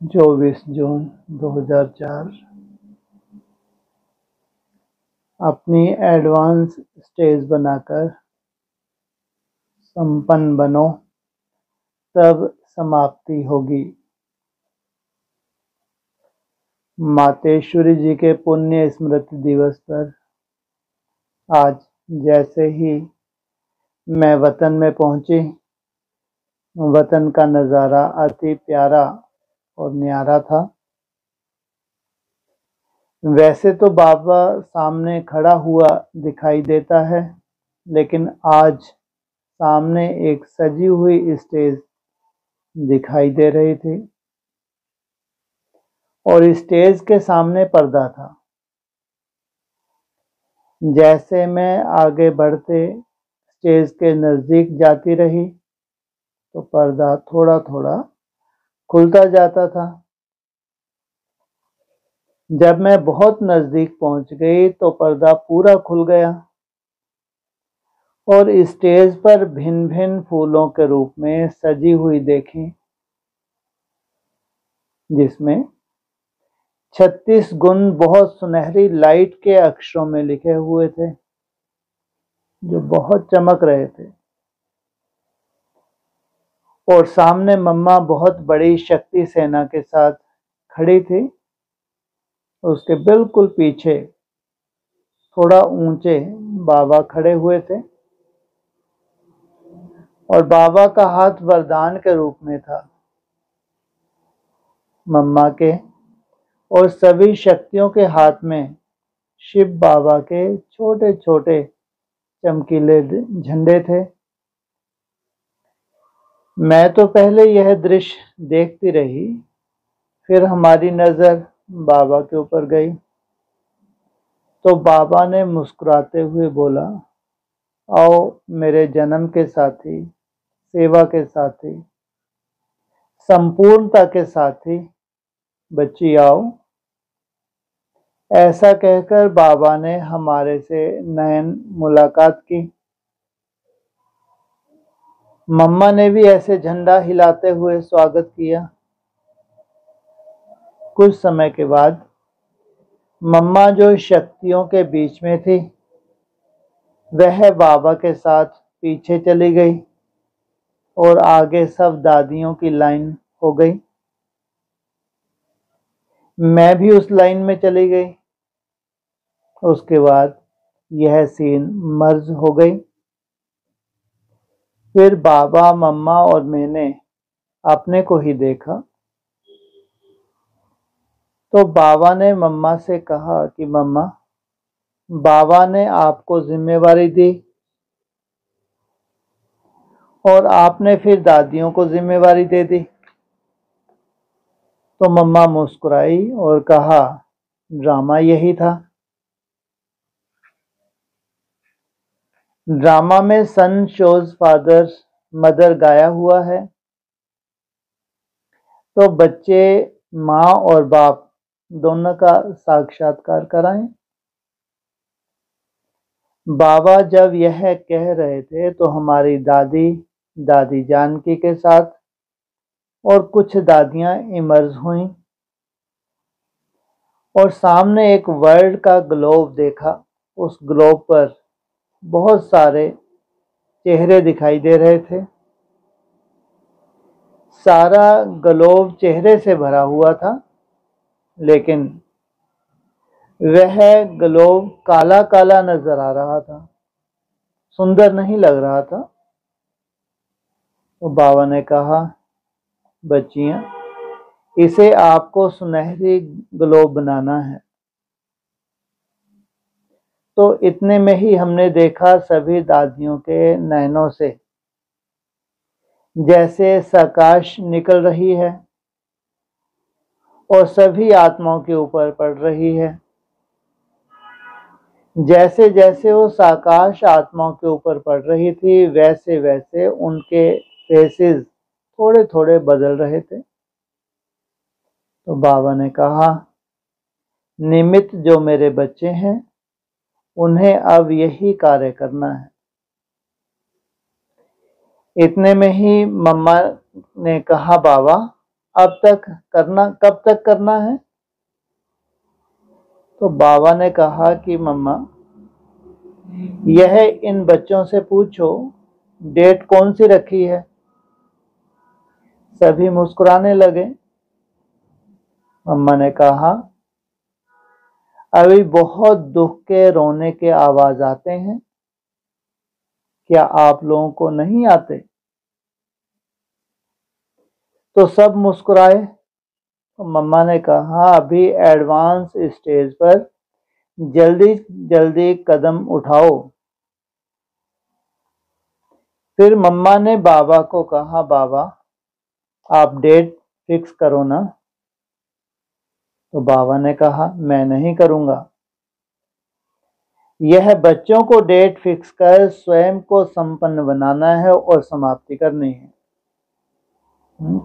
24 जून 2004। अपनी advance stage बनाकर संपन्न बनो, तब समाप्ति होगी। मातेश्वरी जी के पुण्य स्मृति दिवस पर आज जैसे ही मैं वतन में पहुंची, वतन का नज़ारा अति प्यारा और न्यारा था। वैसे तो बाबा सामने खड़ा हुआ दिखाई देता है, लेकिन आज सामने एक सजी हुई स्टेज दिखाई दे रही थी और स्टेज के सामने पर्दा था। जैसे मैं आगे बढ़ते स्टेज के नज़दीक जाती रही तो पर्दा थोड़ा थोड़ा खुलता जाता था। जब मैं बहुत नज़दीक पहुंच गई तो पर्दा पूरा खुल गया और स्टेज पर भिन्न भिन्न फूलों के रूप में सजी हुई देखी, जिसमें 36 गुण बहुत सुनहरी लाइट के अक्षरों में लिखे हुए थे, जो बहुत चमक रहे थे। और सामने मम्मा बहुत बड़ी शक्ति सेना के साथ खड़ी थी। उसके बिल्कुल पीछे थोड़ा ऊंचे बाबा खड़े हुए थे और बाबा का हाथ वरदान के रूप में था। मम्मा के और सभी शक्तियों के हाथ में शिव बाबा के छोटे छोटे चमकीले झंडे थे। मैं तो पहले यह दृश्य देखती रही, फिर हमारी नज़र बाबा के ऊपर गई तो बाबा ने मुस्कुराते हुए बोला, आओ मेरे जन्म के साथी, सेवा के साथी, संपूर्णता के साथी, बच्ची आओ। ऐसा कहकर बाबा ने हमारे से नयन मुलाकात की। मम्मा ने भी ऐसे झंडा हिलाते हुए स्वागत किया। कुछ समय के बाद मम्मा जो शक्तियों के बीच में थी, वह बाबा के साथ पीछे चली गई और आगे सब दादियों की लाइन हो गई। मैं भी उस लाइन में चली गई। उसके बाद यह सीन मर्ज हो गई। फिर बाबा, मम्मा और मैंने अपने को ही देखा तो बाबा ने मम्मा से कहा कि मम्मा, बाबा ने आपको जिम्मेवारी दी और आपने फिर दादियों को जिम्मेवारी दे दी। तो मम्मा मुस्कुराई और कहा, ड्रामा यही था। ड्रामा में सन शोज फादर मदर गाया हुआ है, तो बच्चे माँ और बाप दोनों का साक्षात्कार कराएं। बाबा जब यह कह रहे थे तो हमारी दादी, दादी जानकी के साथ और कुछ दादियां इमर्ज हुईं और सामने एक वर्ल्ड का ग्लोब देखा। उस ग्लोब पर बहुत सारे चेहरे दिखाई दे रहे थे। सारा ग्लोब चेहरे से भरा हुआ था, लेकिन वह ग्लोब काला काला नजर आ रहा था, सुंदर नहीं लग रहा था। तो बाबा ने कहा, बच्चियां, इसे आपको सुनहरी ग्लोब बनाना है। तो इतने में ही हमने देखा सभी दादियों के नैनों से जैसे प्रकाश निकल रही है और सभी आत्माओं के ऊपर पड़ रही है। जैसे जैसे वो आकाश आत्माओं के ऊपर पड़ रही थी, वैसे वैसे उनके फेसेस थोड़े थोड़े बदल रहे थे। तो बाबा ने कहा, निमित्त जो मेरे बच्चे हैं, उन्हें अब यही कार्य करना है। इतने में ही मम्मा ने कहा, बाबा अब तक करना, कब तक करना है? तो बाबा ने कहा कि मम्मा यह इन बच्चों से पूछो डेट कौन सी रखी है। सभी मुस्कुराने लगे। मम्मा ने कहा, अभी बहुत दुख के रोने के आवाज आते हैं, क्या आप लोगों को नहीं आते? तो सब मुस्कुराए। तो मम्मा ने कहा, अभी एडवांस स्टेज पर जल्दी जल्दी कदम उठाओ। फिर मम्मा ने बाबा को कहा, बाबा आप डेट फिक्स करो ना। तो बाबा ने कहा, मैं नहीं करूंगा। यह बच्चों को डेट फिक्स कर स्वयं को संपन्न बनाना है और समाप्ति करनी है।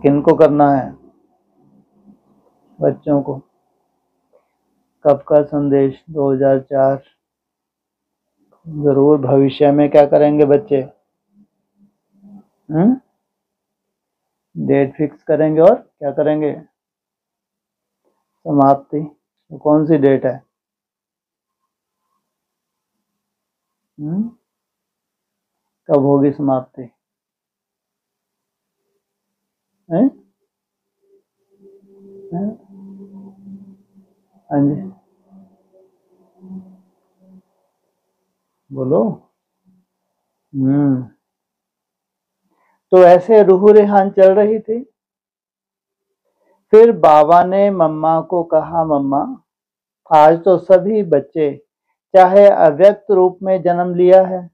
किनको करना है? बच्चों को। कब का संदेश? 2004। जरूर भविष्य में क्या करेंगे बच्चे? डेट फिक्स करेंगे और क्या करेंगे? समाप्ति। तो कौन सी डेट है? कब होगी समाप्ति? हैं? हाँ जी, बोलो। तो ऐसे रूह रेहान चल रही थी। फिर बाबा ने मम्मा को कहा, मम्मा आज तो सभी बच्चे चाहे अव्यक्त रूप में जन्म लिया है,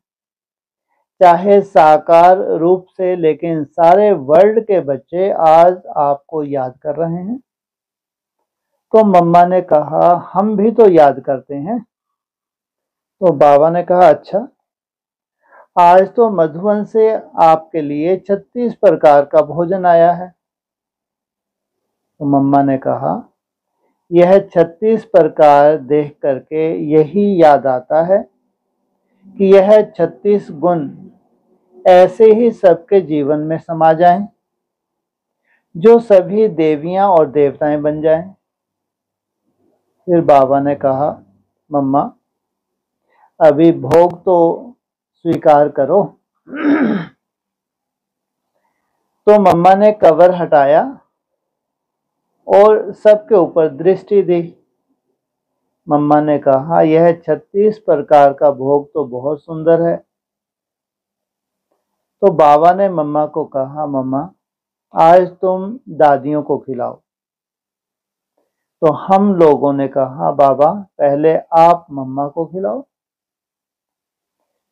चाहे साकार रूप से, लेकिन सारे वर्ल्ड के बच्चे आज आपको याद कर रहे हैं। तो मम्मा ने कहा, हम भी तो याद करते हैं। तो बाबा ने कहा, अच्छा आज तो मधुबन से आपके लिए 36 प्रकार का भोजन आया है। तो मम्मा ने कहा, यह 36 प्रकार देख करके यही याद आता है कि यह 36 गुण ऐसे ही सबके जीवन में समा जाएं, जो सभी देवियां और देवताएं बन जाएं। फिर बाबा ने कहा, मम्मा अभी भोग तो स्वीकार करो। तो मम्मा ने कवर हटाया और सबके ऊपर दृष्टि दी। मम्मा ने कहा, यह 36 प्रकार का भोग तो बहुत सुंदर है। तो बाबा ने मम्मा को कहा, मम्मा आज तुम दादियों को खिलाओ। तो हम लोगों ने कहा, बाबा पहले आप मम्मा को खिलाओ।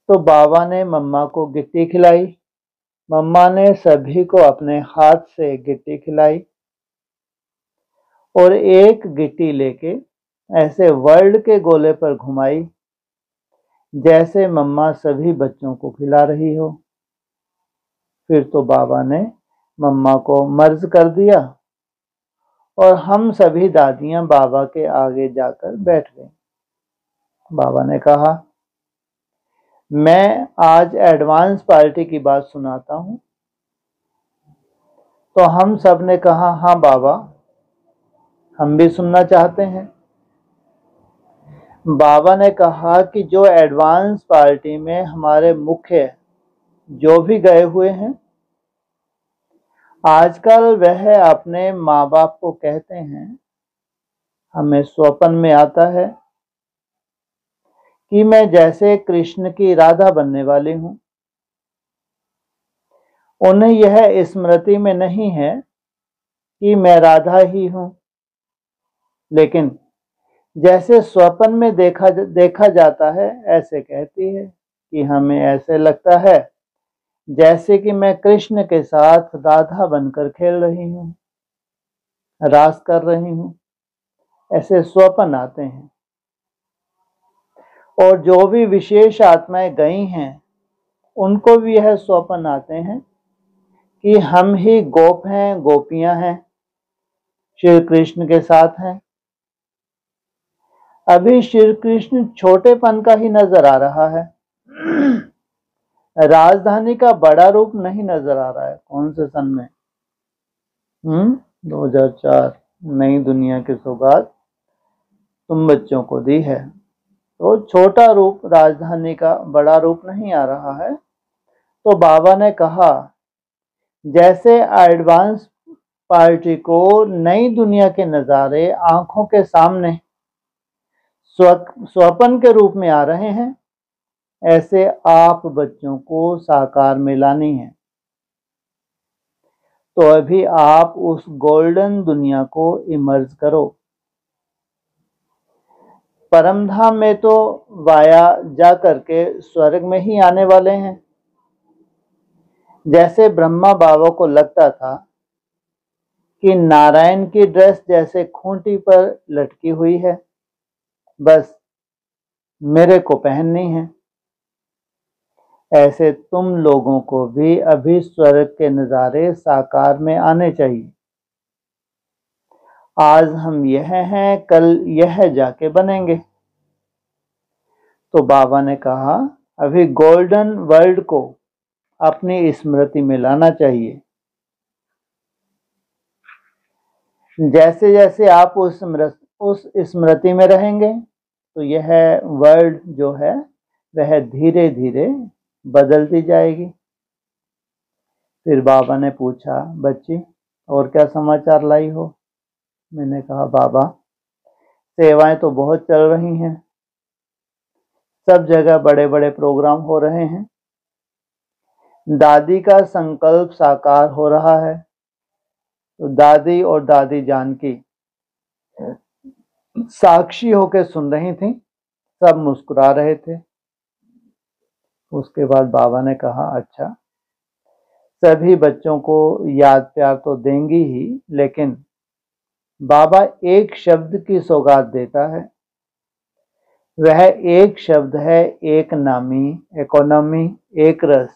तो बाबा ने मम्मा को गिट्टी खिलाई। मम्मा ने सभी को अपने हाथ से गिट्टी खिलाई और एक गिट्टी लेके ऐसे वर्ल्ड के गोले पर घुमाई, जैसे मम्मा सभी बच्चों को खिला रही हो। फिर तो बाबा ने मम्मा को मर्ज कर दिया और हम सभी दादियां बाबा के आगे जाकर बैठ गईं। बाबा ने कहा, मैं आज एडवांस पार्टी की बात सुनाता हूं। तो हम सब ने कहा, हाँ बाबा हम भी सुनना चाहते हैं। बाबा ने कहा कि जो एडवांस पार्टी में हमारे मुख्य जो भी गए हुए हैं, आजकल वह अपने माँ बाप को कहते हैं, हमें स्वप्न में आता है कि मैं जैसे कृष्ण की राधा बनने वाली हूं। उन्हें यह स्मृति में नहीं है कि मैं राधा ही हूं, लेकिन जैसे स्वप्न में देखा जाता है, ऐसे कहती है कि हमें ऐसे लगता है जैसे कि मैं कृष्ण के साथ राधा बनकर खेल रही हूं, रास कर रही हूं। ऐसे स्वप्न आते हैं। और जो भी विशेष आत्माएं गई हैं, उनको भी यह स्वप्न आते हैं कि हम ही गोप हैं, गोपियां हैं, श्री कृष्ण के साथ हैं। अभी श्री कृष्ण छोटेपन का ही नजर आ रहा है, राजधानी का बड़ा रूप नहीं नजर आ रहा है। कौन से सन में? 2004। नई दुनिया की सौगात तुम बच्चों को दी है। तो छोटा रूप राजधानी का बड़ा रूप नहीं आ रहा है। तो बाबा ने कहा, जैसे एडवांस पार्टी को नई दुनिया के नज़ारे आंखों के सामने स्वप्न के रूप में आ रहे हैं, ऐसे आप बच्चों को साकार में लानी है। तो अभी आप उस गोल्डन दुनिया को इमर्ज करो। परमधाम में तो वाया जा करके स्वर्ग में ही आने वाले हैं। जैसे ब्रह्मा बाबा को लगता था कि नारायण की ड्रेस जैसे खूंटी पर लटकी हुई है, बस मेरे को पहननी है, ऐसे तुम लोगों को भी अभी स्वर्ग के नज़ारे साकार में आने चाहिए। आज हम यह हैं, कल यह जाके बनेंगे। तो बाबा ने कहा, अभी गोल्डन वर्ल्ड को अपनी स्मृति में लाना चाहिए। जैसे जैसे आप उस स्मृति में रहेंगे, तो यह वर्ल्ड जो है वह धीरे धीरे बदलती जाएगी। फिर बाबा ने पूछा, बच्ची और क्या समाचार लाई हो? मैंने कहा, बाबा सेवाएं तो बहुत चल रही हैं, सब जगह बड़े बड़े प्रोग्राम हो रहे हैं, दादी का संकल्प साकार हो रहा है। तो दादी और दादी जानकी साक्षी होकर सुन रही थी, सब मुस्कुरा रहे थे। उसके बाद बाबा ने कहा, अच्छा सभी बच्चों को याद प्यार तो देंगी ही, लेकिन बाबा एक शब्द की सौगात देता है। वह एक शब्द है, एक नामी, इकोनॉमी, एक रस,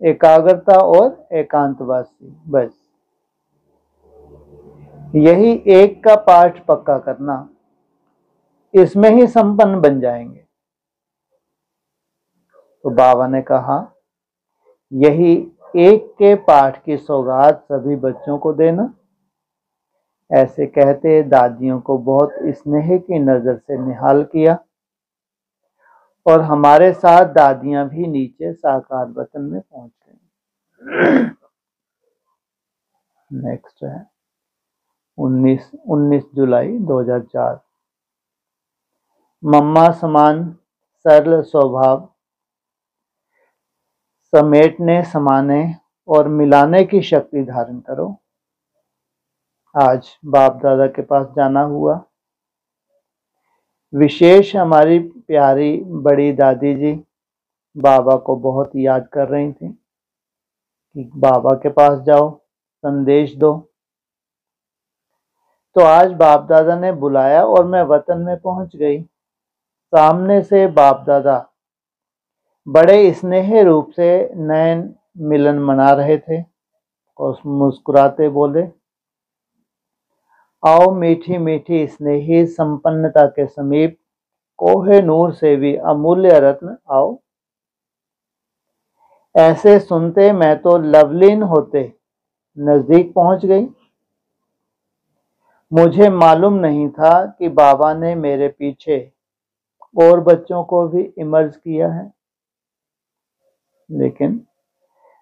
एकाग्रता और एकांतवासी। बस यही एक का पाठ पक्का करना, इसमें ही संपन्न बन जाएंगे। तो बाबा ने कहा, यही एक के पाठ की सौगात सभी बच्चों को देना। ऐसे कहते दादियों को बहुत स्नेह की नजर से निहाल किया और हमारे साथ दादियां भी नीचे साकार वतन में पहुंच गई। नेक्स्ट है 19 जुलाई 2004। मम्मा समान सरल स्वभाव, समेटने, समाने और मिलाने की शक्ति धारण करो। आज बाप दादा के पास जाना हुआ। विशेष हमारी प्यारी बड़ी दादी जी बाबा को बहुत याद कर रही थी कि बाबा के पास जाओ, संदेश दो। तो आज बाप दादा ने बुलाया और मैं वतन में पहुंच गई। सामने से बाप दादा बड़े स्नेह रूप से नयन मिलन मना रहे थे और मुस्कुराते बोले, आओ मीठी मीठी स्नेही संपन्नता के समीप, कोहे नूर से भी अमूल्य रत्न आओ। ऐसे सुनते मैं तो लवलीन होते नजदीक पहुंच गई। मुझे मालूम नहीं था कि बाबा ने मेरे पीछे और बच्चों को भी इमर्ज किया है। लेकिन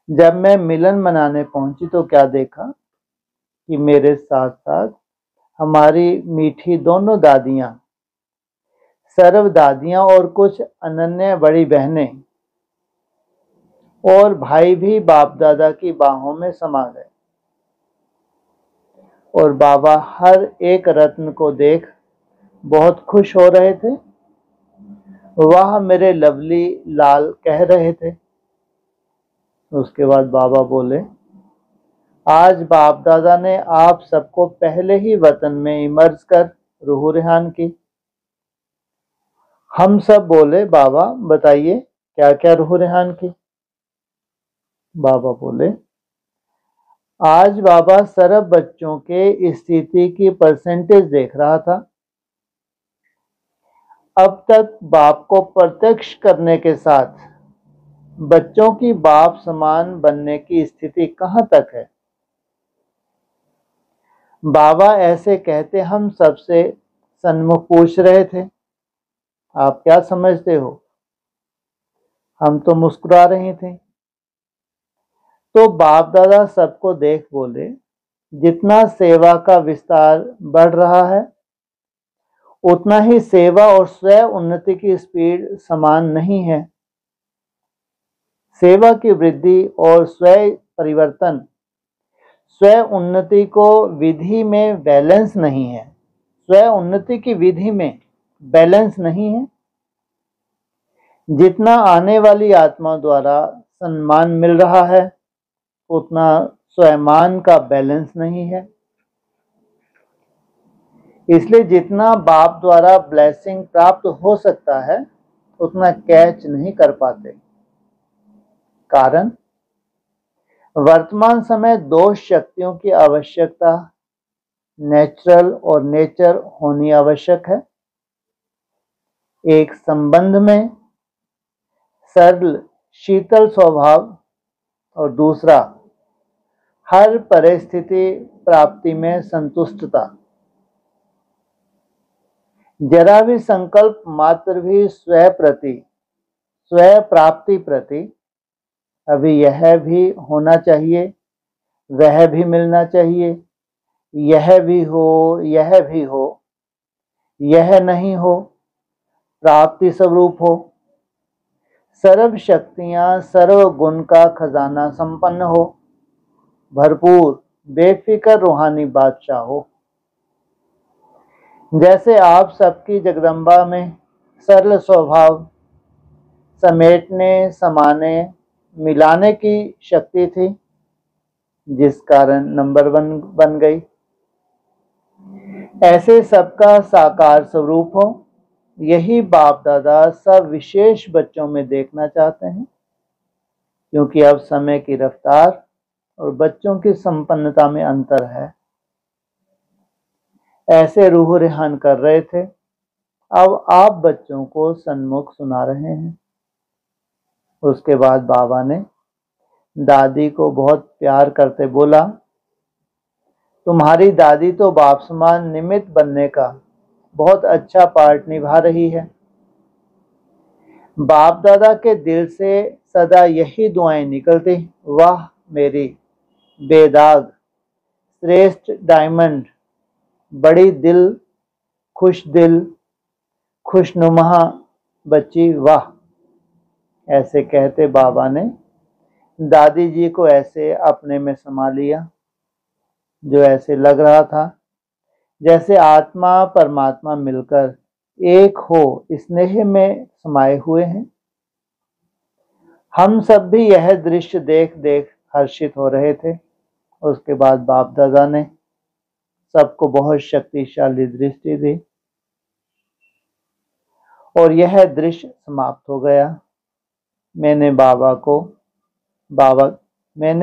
जब मैं मिलन मनाने पहुंची तो क्या देखा कि मेरे साथ साथ हमारी मीठी दोनों दादियां, सर्व दादियां और कुछ अनन्य बड़ी बहनें और भाई भी बाप दादा की बाहों में समा गए। और बाबा हर एक रत्न को देख बहुत खुश हो रहे थे। वाह मेरे लवली लाल कह रहे थे। उसके बाद बाबा बोले, आज बाप दादा ने आप सबको पहले ही वतन में इमर्ज कर रूह रेहान की। हम सब बोले, बाबा बताइए क्या क्या रूह रेहान की। बाबा बोले, आज बाबा सरब बच्चों के स्थिति की परसेंटेज देख रहा था। अब तक बाप को प्रत्यक्ष करने के साथ बच्चों की बाप समान बनने की स्थिति कहाँ तक है? बाबा ऐसे कहते हम सबसे सन्मुख पूछ रहे थे, आप क्या समझते हो? हम तो मुस्कुरा रहे थे। तो बाप दादा सबको देख बोले, जितना सेवा का विस्तार बढ़ रहा है उतना ही सेवा और स्व उन्नति की स्पीड समान नहीं है। सेवा की वृद्धि और स्व परिवर्तन, स्व उन्नति को विधि में बैलेंस नहीं है। स्व उन्नति की विधि में बैलेंस नहीं है। जितना आने वाली आत्मा द्वारा सम्मान मिल रहा है उतना स्वयमान का बैलेंस नहीं है। इसलिए जितना बाप द्वारा ब्लेसिंग प्राप्त हो सकता है उतना कैच नहीं कर पाते। कारण, वर्तमान समय दो शक्तियों की आवश्यकता नेचुरल और नेचर होनी आवश्यक है। एक संबंध में सरल शीतल स्वभाव और दूसरा हर परिस्थिति प्राप्ति में संतुष्टता। जरा भी संकल्प मात्र भी स्व प्राप्ति प्रति अभी यह भी होना चाहिए, वह भी मिलना चाहिए, यह भी हो, यह भी हो, यह नहीं हो, प्राप्ति स्वरूप हो, सर्व शक्तियां सर्व गुण का खजाना संपन्न हो, भरपूर बेफिक्र रूहानी बादशाह हो। जैसे आप सबकी जगदम्बा में सरल स्वभाव समेटने, समाने, मिलाने की शक्ति थी, जिस कारण नंबर 1 बन गई। ऐसे सबका साकार स्वरूप हो, यही बाप दादा सब विशेष बच्चों में देखना चाहते हैं। क्योंकि अब समय की रफ्तार और बच्चों की संपन्नता में अंतर है। ऐसे रूह रेहान कर रहे थे, अब आप बच्चों को सन्मुख सुना रहे हैं। उसके बाद बाबा ने दादी को बहुत प्यार करते बोला, तुम्हारी दादी तो बाप समान निमित्त बनने का बहुत अच्छा पार्ट निभा रही है। बाप दादा के दिल से सदा यही दुआएं निकलती, वाह मेरी बेदाग श्रेष्ठ डायमंड, बड़ी दिल खुशनुमा बच्ची, वाह। ऐसे कहते बाबा ने दादी जी को ऐसे अपने में समा लिया, जो ऐसे लग रहा था जैसे आत्मा परमात्मा मिलकर एक हो स्नेह में समाये हुए हैं। हम सब भी यह दृश्य देख देख हर्षित हो रहे थे। उसके बाद बाप दादा ने सबको बहुत शक्तिशाली दृष्टि दी और यह दृश्य समाप्त हो गया। मैंने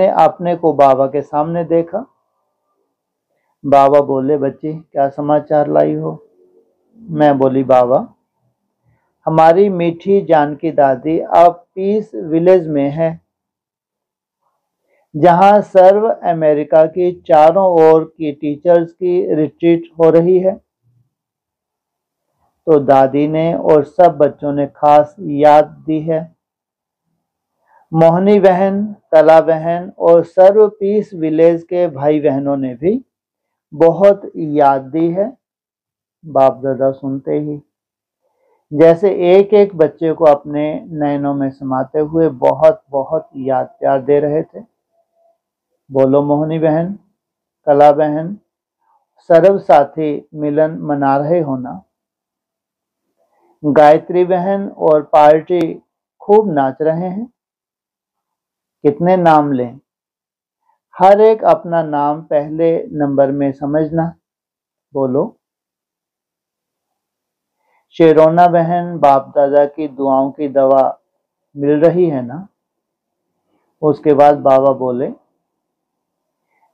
अपने को बाबा के सामने देखा। बाबा बोले, बच्ची क्या समाचार लाई हो? मैं बोली, बाबा हमारी मीठी जानकी दादी अब पीस विलेज में है, जहां सर्व अमेरिका की चारों ओर की टीचर्स की रिट्रीट हो रही है। तो दादी ने और सब बच्चों ने खास याद दी है। मोहनी बहन, कला बहन और सर्व पीस विलेज के भाई बहनों ने भी बहुत याद दी है। बाप दादा सुनते ही जैसे एक एक बच्चे को अपने नैनों में समाते हुए बहुत बहुत याद प्यार दे रहे थे। बोलो मोहनी बहन, कला बहन, सर्व साथी मिलन मना रहे हो ना? गायत्री बहन और पार्टी खूब नाच रहे हैं। कितने नाम लें? हर एक अपना नाम पहले नंबर में समझना। बोलो। शेरोना बहन, बाप दादा की दुआओं की दवा मिल रही है ना? उसके बाद बाबा बोले,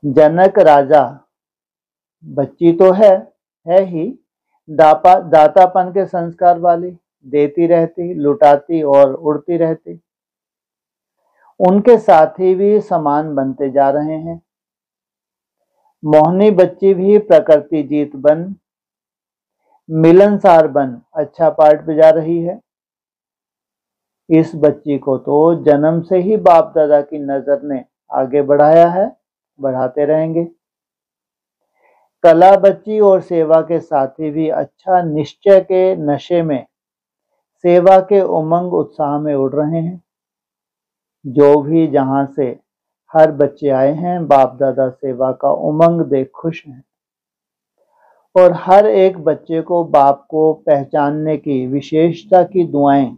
जनक राजा बच्ची तो है ही, दातापन के संस्कार वाली, देती रहती, लुटाती और उड़ती रहती। उनके साथी भी समान बनते जा रहे हैं। मोहनी बच्ची भी प्रकृति जीत बन, मिलनसार बन अच्छा पार्ट बजा रही है। इस बच्ची को तो जन्म से ही बाप दादा की नजर ने आगे बढ़ाया है, बढ़ाते रहेंगे। कला बच्ची और सेवा के साथी भी अच्छा निश्चय के नशे में, सेवा के उमंग उत्साह में उड़ रहे हैं। जो भी जहां से हर बच्चे आए हैं, बाप दादा सेवा का उमंग देख खुश हैं और हर एक बच्चे को बाप को पहचानने की विशेषता की दुआएं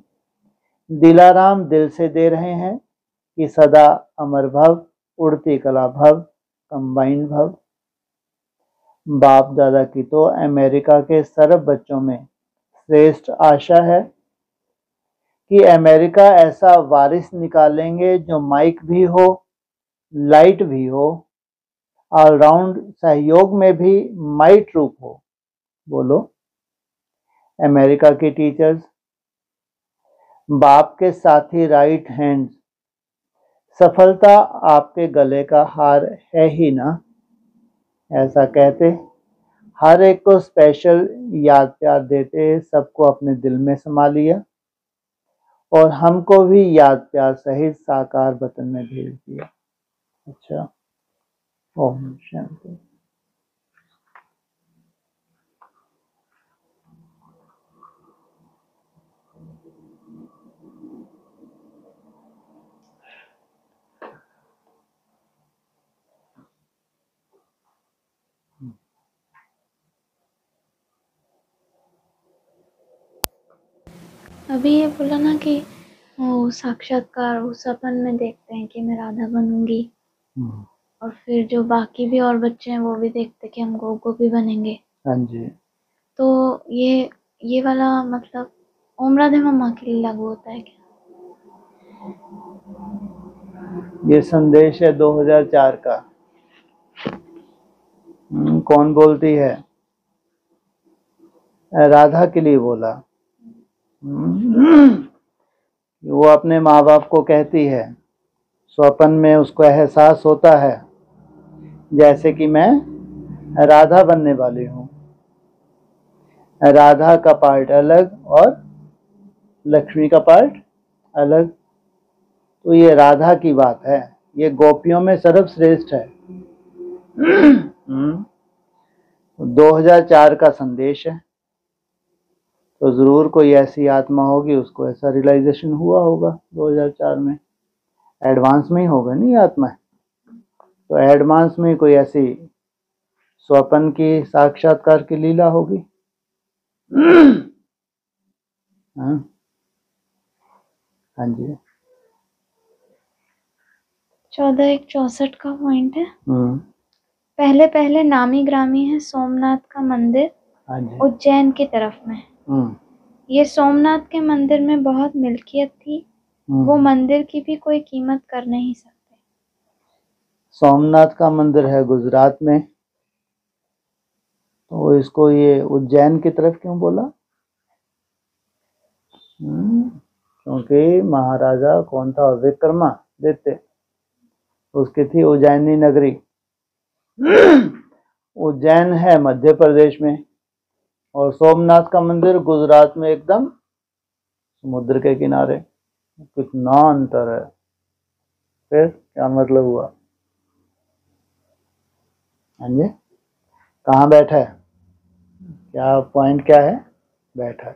दिलाराम दिल से दे रहे हैं कि सदा अमर भव, उड़ती कला भव, कंबाइंड भव। बाप दादा की तो अमेरिका के सर्व बच्चों में श्रेष्ठ आशा है कि अमेरिका ऐसा वारिस निकालेंगे जो माइक भी हो, लाइट भी हो, ऑलराउंड सहयोग में भी माइट रूप हो। बोलो, अमेरिका की टीचर्स, बाप के साथी राइट हैंड, सफलता आपके गले का हार है ही ना, ऐसा कहते हर एक को स्पेशल याद प्यार देते सबको अपने दिल में समा लिया और हमको भी याद प्यार सहित साकार वतन में भेज दिया। अच्छा, ओम शांति। अभी ये बोला ना कि वो साक्षात्कार वो सपन में देखते हैं कि मैं राधा बनूंगी, और फिर जो बाकी भी और बच्चे हैं वो भी देखते हैं कि हम गोपी बनेंगे। हाँ जी। तो ये वाला मतलब ओम राधे मम्मा के लिए लागू होता है क्या? ये संदेश है 2004 का। कौन बोलती है? राधा के लिए बोला। वो अपने माँ बाप को कहती है, स्वप्न में उसको एहसास होता है जैसे कि मैं राधा बनने वाली हूँ। राधा का पार्ट अलग और लक्ष्मी का पार्ट अलग। तो ये राधा की बात है, ये गोपियों में सर्वश्रेष्ठ है। 2004 का संदेश है, तो जरूर कोई ऐसी आत्मा होगी उसको ऐसा रियलाइजेशन हुआ होगा 2004 में। एडवांस में ही होगा नहीं आत्मा, तो एडवांस में कोई ऐसी स्वप्न की साक्षात्कार की लीला होगी। हाँ जी। 14:64 का पॉइंट है। पहले पहले नामी ग्रामी है सोमनाथ का मंदिर, उज्जैन की तरफ में। ये सोमनाथ के मंदिर में बहुत मिल्कियत थी, वो मंदिर की भी कोई कीमत कर नहीं सकते। सोमनाथ का मंदिर है गुजरात में, तो इसको ये उज्जैन की तरफ क्यों बोला? क्योंकि महाराजा कौन था? विक्रमादित्य, उसकी थी उज्जैनी नगरी। उज्जैन है मध्य प्रदेश में और सोमनाथ का मंदिर गुजरात में, एकदम समुद्र के किनारे। कितना अंतर है, फिर क्या मतलब हुआ? हाँ जी, कहाँ बैठा है? क्या पॉइंट क्या है? बैठा है।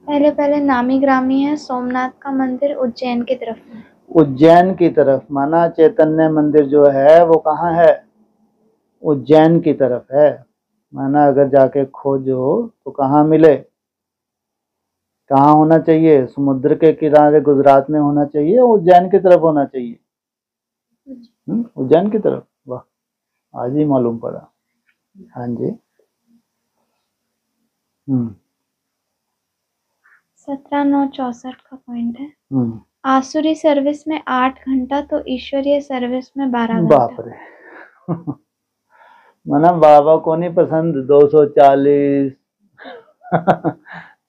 पहले पहले नामी ग्रामी है सोमनाथ का मंदिर, उज्जैन की तरफ में। उज्जैन की तरफ माना चैतन्य मंदिर जो है वो कहाँ है? उज्जैन की तरफ है। माना अगर जाके खोजो तो कहाँ मिले? कहाँ होना चाहिए? समुद्र के किनारे गुजरात में होना चाहिए, उज्जैन की तरफ होना चाहिए। उज्जैन की तरफ, वाह, आज ही मालूम पड़ा। हाँ जी। 17:964 का पॉइंट है। आसुरी सर्विस में 8 घंटा तो ईश्वरीय सर्विस में 12 घंटा। बाप रे। माना बाबा को नहीं पसंद 240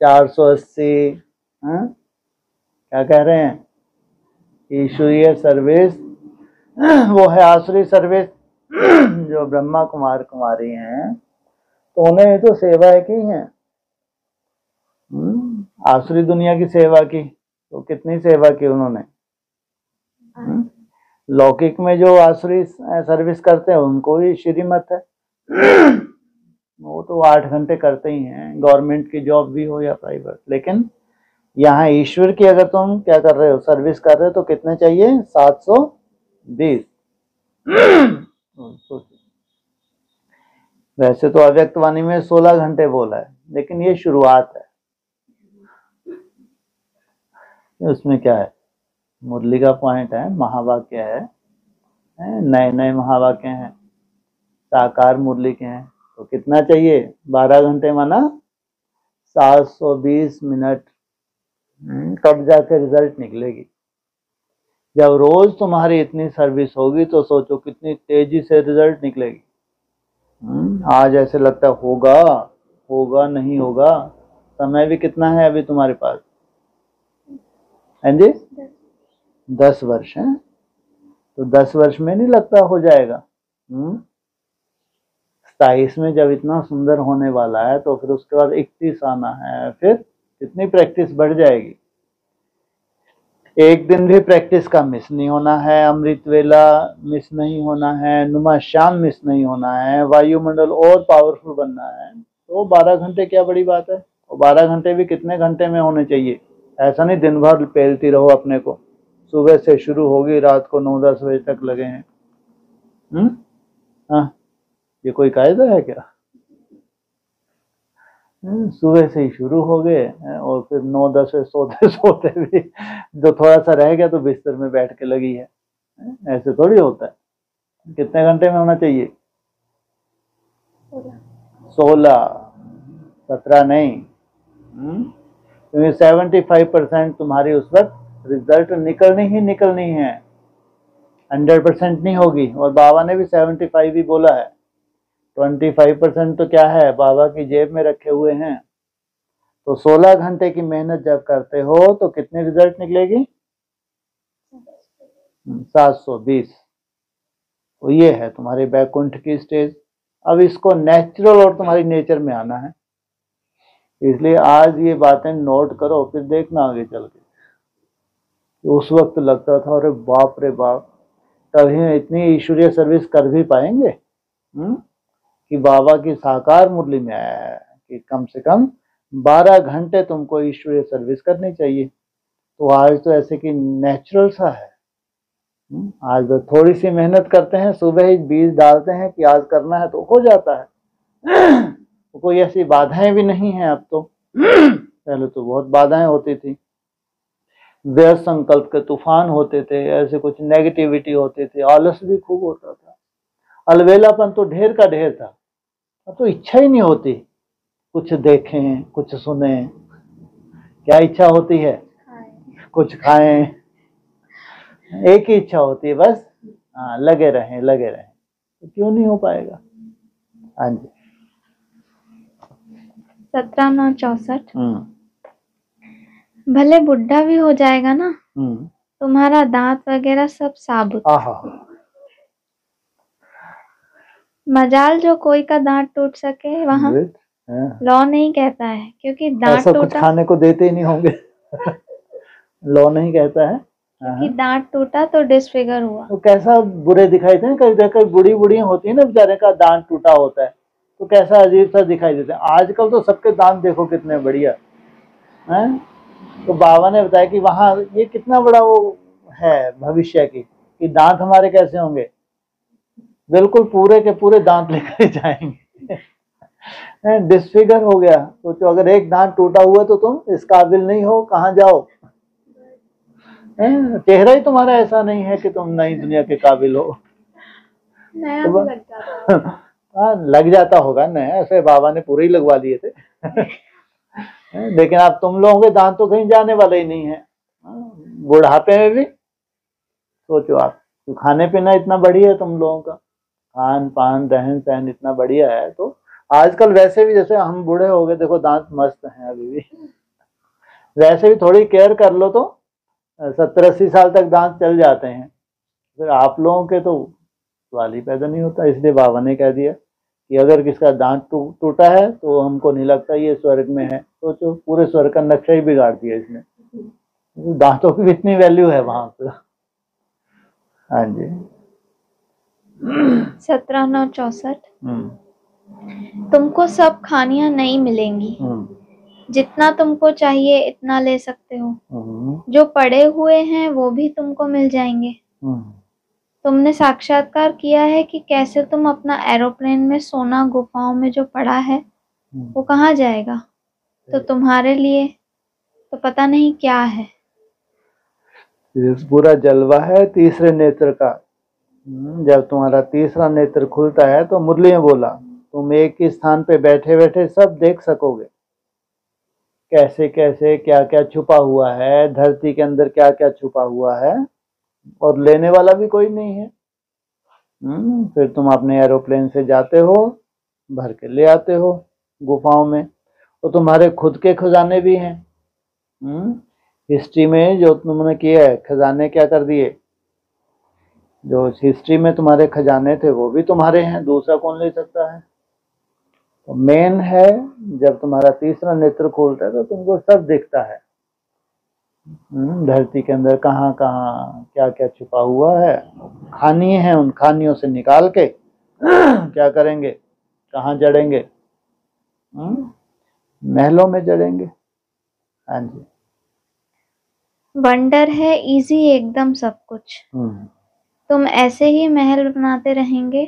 480, क्या कह रहे हैं? ईश्वरीय सर्विस वो है आसुरी सर्विस। जो ब्रह्मा कुमार कुमारी हैं तो उन्हें तो सेवा की है। आसुरी दुनिया की सेवा की तो कितनी सेवा की उन्होंने। लौकिक में जो आसुरी सर्विस करते हैं उनको ही श्रीमत है। वो तो 8 घंटे करते ही हैं, गवर्नमेंट की जॉब भी हो या प्राइवेट। लेकिन यहाँ ईश्वर की अगर तुम क्या कर रहे हो, सर्विस कर रहे हो, तो कितने चाहिए? 720। वैसे तो अव्यक्त वाणी में 16 घंटे बोला है, लेकिन ये शुरुआत है। उसमें क्या है, मुरली का पॉइंट है, महावाक्य है, नए नए महावाक्य हैं, साकार मुरली के हैं। तो कितना चाहिए? 12 घंटे माना 720 मिनट। तब जाकर रिजल्ट निकलेगी। जब रोज तुम्हारी इतनी सर्विस होगी तो सोचो कितनी तेजी से रिजल्ट निकलेगी। आज ऐसे लगता होगा होगा नहीं होगा। समय भी कितना है अभी तुम्हारे पास? हाँ जी, 10 वर्ष है। तो 10 वर्ष में नहीं लगता हो जाएगा। 27 में जब इतना सुंदर होने वाला है तो फिर उसके बाद 31 आना है, फिर कितनी प्रैक्टिस बढ़ जाएगी। एक दिन भी प्रैक्टिस का मिस नहीं होना है, अमृत वेला मिस नहीं होना है, नुमा शाम मिस नहीं होना है, वायुमंडल और पावरफुल बनना है। तो 12 घंटे क्या बड़ी बात है। और 12 घंटे भी कितने घंटे में होने चाहिए। ऐसा नहीं दिन भर पेलती रहो अपने को। सुबह से शुरू होगी, रात को 9-10 बजे तक लगे हैं। हाँ, ये कोई कायदा है क्या? सुबह से ही शुरू हो गए और फिर 9-10 बजे सोते सोते भी जो थोड़ा सा रह गया तो बिस्तर में बैठ के लगी है। ऐसे थोड़ी होता है। कितने घंटे में होना चाहिए? 16, 17 नहीं। क्योंकि 75% तुम्हारी उस वक्त रिजल्ट निकलनी ही निकलनी है, 100% नहीं होगी। और बाबा ने भी 75 ही बोला है। 25% तो क्या है, बाबा की जेब में रखे हुए हैं। तो 16 घंटे की मेहनत जब करते हो तो कितनी रिजल्ट निकलेगी? 720। तो ये है तुम्हारे बैकुंठ की स्टेज। अब इसको नेचुरल और तुम्हारी नेचर में आना है। इसलिए आज ये बातें नोट करो, फिर देखना आगे चल के। उस वक्त लगता था अरे बाप रे बाप, तभी इतनी ईश्वरीय सर्विस कर भी पाएंगे कि बाबा की साकार मुरली में आया है कि कम से कम 12 घंटे तुमको ईश्वरीय सर्विस करनी चाहिए। तो आज तो ऐसे कि नेचुरल सा है। आज तो थोड़ी सी मेहनत करते हैं, सुबह ही बीज डालते हैं कि आज करना है तो हो जाता है। तो कोई ऐसी बाधाएं भी नहीं है अब तो। पहले तो बहुत बाधाएं होती थी, व्यर्थ संकल्प के तूफान होते थे, ऐसे कुछ नेगेटिविटी होती थी, आलस भी खूब होता था, अलवेलापन तो ढेर का ढेर था। अब तो इच्छा ही नहीं होती कुछ देखें कुछ सुने। क्या इच्छा होती है? कुछ खाएं। एक ही इच्छा होती है बस, लगे रहें लगे रहें। तो क्यों नहीं हो पाएगा? हाँ जी। 17/9/64। भले बुढ़ा भी हो जाएगा ना, तुम्हारा दांत वगैरह सब साबुत। मजाल जो कोई का दांत टूट सके वहाँ लॉ नहीं कहता है, क्योंकि दांत टूटा कुछ खाने को देते ही नहीं होंगे। लॉ नहीं कहता है कि दांत टूटा तो डिसफिगर हुआ। तो कैसा बुरे दिखाई देते हैं। कई देखो बुढ़ी बुढ़ियां होती है ना, बेचारे का दांत टूटा होता है तो कैसा अजीब सा दिखाई देता है। आजकल तो सबके दांत देखो कितने बढ़िया हैं। तो बाबा ने बताया कि वहाँ ये कितना बड़ा वो है भविष्य की, कि दांत हमारे कैसे होंगे, बिल्कुल पूरे के पूरे दांत लेकर जाएंगे। डिसफिगर हो गया। तो अगर एक दांत टूटा हुआ तो तुम इस काबिल नहीं हो, कहाँ जाओ। चेहरा ही तुम्हारा ऐसा नहीं है कि तुम नई दुनिया के काबिल हो। नया तो लग जाता लग जाता होगा नया, ऐसे बाबा ने पूरे ही लगवा दिए थे। लेकिन अब तुम लोगों के दांत तो कहीं जाने वाले ही नहीं है। बुढ़ापे में भी सोचो आप, तो खाने पीना इतना बढ़िया है तुम लोगों का, खान पान रहन सहन इतना बढ़िया है। तो आजकल वैसे भी जैसे हम बूढ़े हो गए, देखो दांत मस्त हैं अभी भी। वैसे भी थोड़ी केयर कर लो तो 70-80 साल तक दांत चल जाते हैं, फिर आप लोगों के तो सवाल ही पैदा नहीं होता। इसलिए बाबा ने कह दिया कि अगर किसका दांत टूटा है तो हमको नहीं लगता ये स्वर्ग में है। सोचो, पूरे स्वर्ग का नक्शा ही बिगाड़ दिया इसने। दांतों की इतनी वैल्यू है वहां पर। हाँ जी। 17/9/64। तुमको सब खानियां नहीं मिलेंगी, जितना तुमको चाहिए इतना ले सकते हो। जो पड़े हुए हैं वो भी तुमको मिल जाएंगे। तुमने साक्षात्कार किया है कि कैसे तुम अपना एरोप्लेन में सोना गुफाओं में जो पड़ा है वो कहाँ जाएगा, तो तुम्हारे लिए तो पता नहीं क्या है। पूरा जलवा है तीसरे नेत्र का। जब तुम्हारा तीसरा नेत्र खुलता है तो मुरली में बोला, तुम एक ही स्थान पे बैठे बैठे सब देख सकोगे, कैसे कैसे क्या क्या छुपा हुआ है, धरती के अंदर क्या क्या छुपा हुआ है, और लेने वाला भी कोई नहीं है। फिर तुम अपने एरोप्लेन से जाते हो, भर के ले आते हो गुफाओं में। तो तुम्हारे खुद के खजाने भी हैं। हिस्ट्री में जो तुमने किया है, खजाने क्या कर दिए, जो हिस्ट्री में तुम्हारे खजाने थे वो भी तुम्हारे हैं, दूसरा कौन ले सकता है। तो मेन है जब तुम्हारा तीसरा नेत्र खोलता है तो तुमको सब दिखता है। धरती के अंदर कहाँ कहाँ क्या क्या छुपा हुआ है, खानिए हैं, उन खानियों से निकाल के क्या करेंगे, कहाँ जड़ेंगे, महलों में जड़ेंगे। हाँ जी। वंडर है इजी एकदम सब कुछ। तुम ऐसे ही महल बनाते रहेंगे,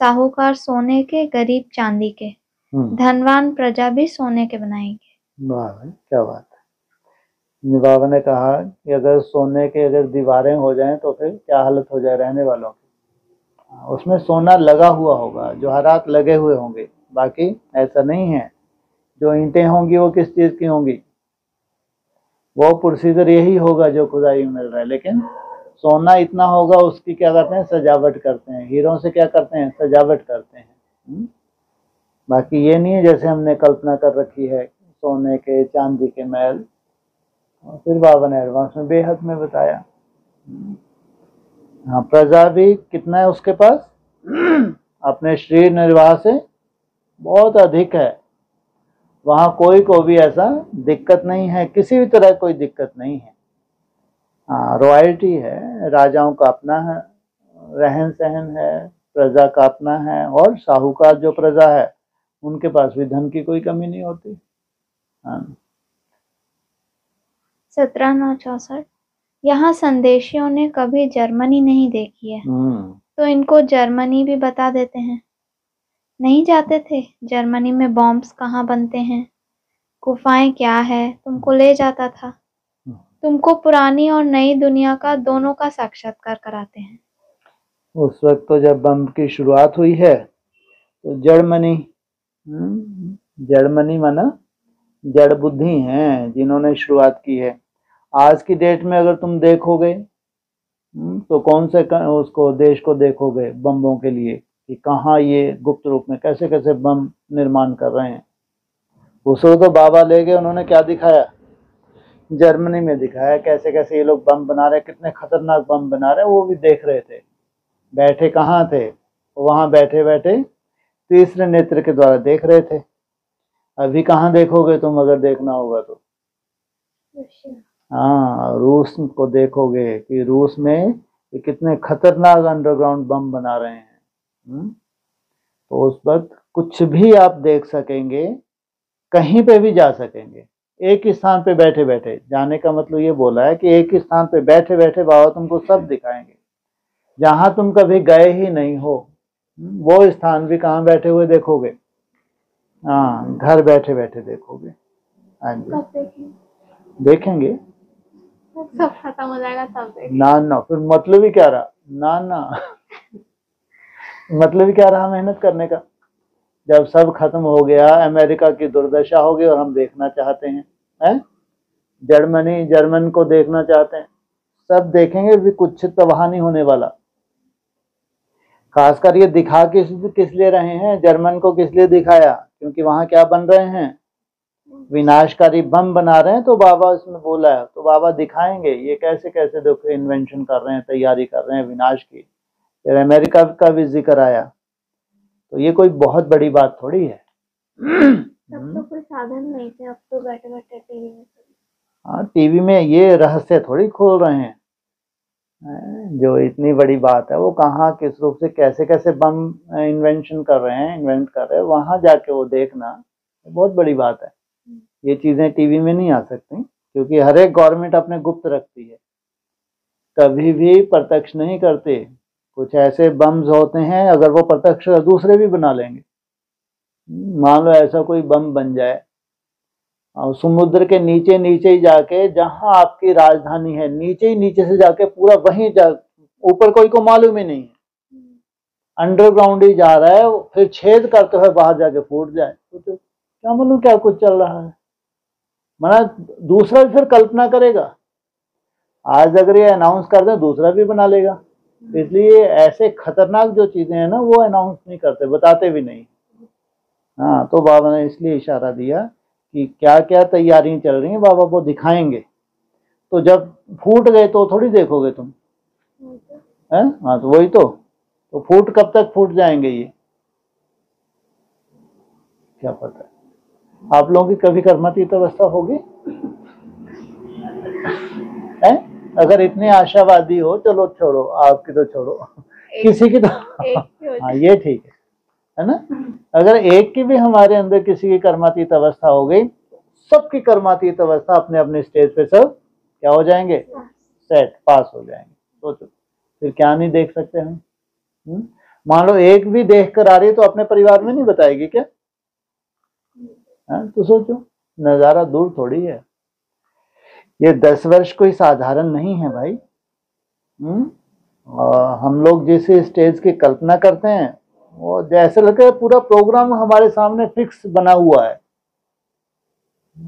साहूकार सोने के, गरीब चांदी के, धनवान प्रजा भी सोने के बनाएंगे। वाह क्या बात है। बाबा ने कहा कि अगर सोने के अगर दीवारें हो जाएं तो फिर क्या हालत हो जाए रहने वालों की। उसमें सोना लगा हुआ होगा, जवाहरात लगे हुए होंगे, बाकी ऐसा नहीं है। जो ईंटें होंगी वो किस चीज की होंगी, वो प्रोसीजर यही होगा जो खुदाई में मिल रहा है, लेकिन सोना इतना होगा, उसकी क्या करते हैं, सजावट करते हैं। हीरों से क्या करते हैं, सजावट करते हैं। बाकी ये नहीं है जैसे हमने कल्पना कर रखी है सोने के चांदी के महल। और फिर बाबा ने एडवांस में बेहद में बताया। हाँ, प्रजा भी कितना है उसके पास, अपने शरीर निर्वाह से बहुत अधिक है। वहां कोई को भी ऐसा दिक्कत नहीं है, किसी भी तरह कोई दिक्कत नहीं है। हाँ, रॉयल्टी है, राजाओं का अपना है रहन सहन है, प्रजा का अपना है, और साहूकार जो प्रजा है उनके पास भी धन की कोई कमी नहीं होती। हाँ। 17/9/64। यहाँ संदेशियों ने कभी जर्मनी नहीं देखी है, तो इनको जर्मनी भी बता देते हैं। नहीं जाते थे जर्मनी में बॉम्ब्स कहाँ बनते हैं, गुफाएं क्या है, तुमको ले जाता था। तुमको पुरानी और नई दुनिया का दोनों का साक्षात्कार कराते हैं। उस वक्त तो जब बम की शुरुआत हुई है तो जर्मनी, जर्मनी माना जड़ बुद्धि हैं जिन्होंने शुरुआत की है। आज की डेट में अगर तुम देखोगे तो कौन से उसको देश को देखोगे बम्बों के लिए कि कहाँ ये गुप्त रूप में कैसे कैसे बम निर्माण कर रहे हैं। उसको तो बाबा ले गए, उन्होंने क्या दिखाया, जर्मनी में दिखाया कैसे कैसे ये लोग बम बना रहे हैं, कितने खतरनाक बम बना रहे हैं। वो भी देख रहे थे, बैठे कहाँ थे, वहां बैठे बैठे तीसरे नेत्र के द्वारा देख रहे थे। अभी कहाँ देखोगे तुम, अगर देखना होगा तो हाँ, रूस को देखोगे कि रूस में ये कितने खतरनाक अंडरग्राउंड बम बना रहे हैं। तो उस वक्त कुछ भी आप देख सकेंगे, कहीं पे भी जा सकेंगे, एक ही स्थान पे बैठे बैठे। जाने का मतलब ये बोला है कि एक ही स्थान पे बैठे बैठे बाबा तुमको सब दिखाएंगे, जहां तुम कभी गए ही नहीं हो वो स्थान भी कहाँ बैठे हुए देखोगे। हाँ, घर बैठे बैठे देखोगे। हाँ जी, देखेंगे सब खत्म हो जाएगा तब देखेंगे। ना फिर मतलब ही क्या रहा, ना मतलब ही क्या रहा मेहनत करने का, जब सब खत्म हो गया, अमेरिका की दुर्दशा हो गई और हम देखना चाहते हैं, जर्मन को देखना चाहते हैं। सब देखेंगे भी कुछ तबाह नहीं होने वाला। खासकर ये दिखा किस लिए रहे हैं, जर्मन को किस लिए दिखाया, क्योंकि वहां क्या बन रहे हैं, विनाशकारी बम बना रहे हैं तो बाबा उसमें बोला है, तो बाबा दिखाएंगे ये कैसे कैसे देखो इन्वेंशन कर रहे हैं, तैयारी कर रहे हैं विनाश की। फिर अमेरिका का भी जिक्र आया, तो ये कोई बहुत बड़ी बात थोड़ी है। तब तो कोई साधन नहीं थे, अब तो बैठे बैठे टीवी में। हाँ, टीवी में ये रहस्य थोड़ी खोल रहे हैं। जो इतनी बड़ी बात है वो कहाँ किस रूप से कैसे कैसे बम इन्वेंशन कर रहे हैं, इन्वेंट कर रहे हैं, वहां जाके वो देखना बहुत बड़ी बात है। ये चीजें टीवी में नहीं आ सकती, क्योंकि हर एक गवर्नमेंट अपने गुप्त रखती है, कभी भी प्रत्यक्ष नहीं करते। कुछ ऐसे बम्स होते हैं अगर वो प्रत्यक्ष दूसरे भी बना लेंगे। मान लो ऐसा कोई बम बन जाए और समुद्र के नीचे नीचे ही जाके, जहां आपकी राजधानी है नीचे ही नीचे से जाके पूरा वहीं जा, ऊपर कोई को मालूम ही नहीं है, अंडरग्राउंड ही जा रहा है, फिर छेद करते हुए बाहर जाके फूट जाए तो क्या मालूम क्या कुछ चल रहा है। माना दूसरा भी फिर कल्पना करेगा, आज अगर ये अनाउंस कर दें दूसरा भी बना लेगा। इसलिए ऐसे खतरनाक जो चीजें हैं ना वो अनाउंस नहीं करते, बताते भी नहीं। हाँ, तो बाबा ने इसलिए इशारा दिया कि क्या क्या तैयारियां चल रही हैं, बाबा वो दिखाएंगे। तो जब फूट गए तो थोड़ी देखोगे तुम, हैं? हाँ, तो वही तो फूट कब तक फूट जाएंगे ये क्या पता है। आप लोगों की कभी कर्मातीत अवस्था होगी है? अगर इतने आशावादी हो, चलो छोड़ो, आपकी तो छोड़ो, किसी की तो हाँ ये ठीक है ना। अगर एक की भी हमारे अंदर किसी की कर्मातीत अवस्था हो गई, सबकी कर्मातीत अवस्था अपने अपने स्टेज पे सब क्या हो जाएंगे, सेट पास हो जाएंगे। सोचो फिर क्या नहीं देख सकते हम। मान लो एक भी देख कर आ रही है तो अपने परिवार में नहीं बताएगी क्या? तो सोचो नजारा दूर थोड़ी है। ये 10 वर्ष कोई साधारण नहीं है भाई। हम लोग जिस स्टेज की कल्पना करते हैं वो जैसे लगता है पूरा प्रोग्राम हमारे सामने फिक्स बना हुआ है।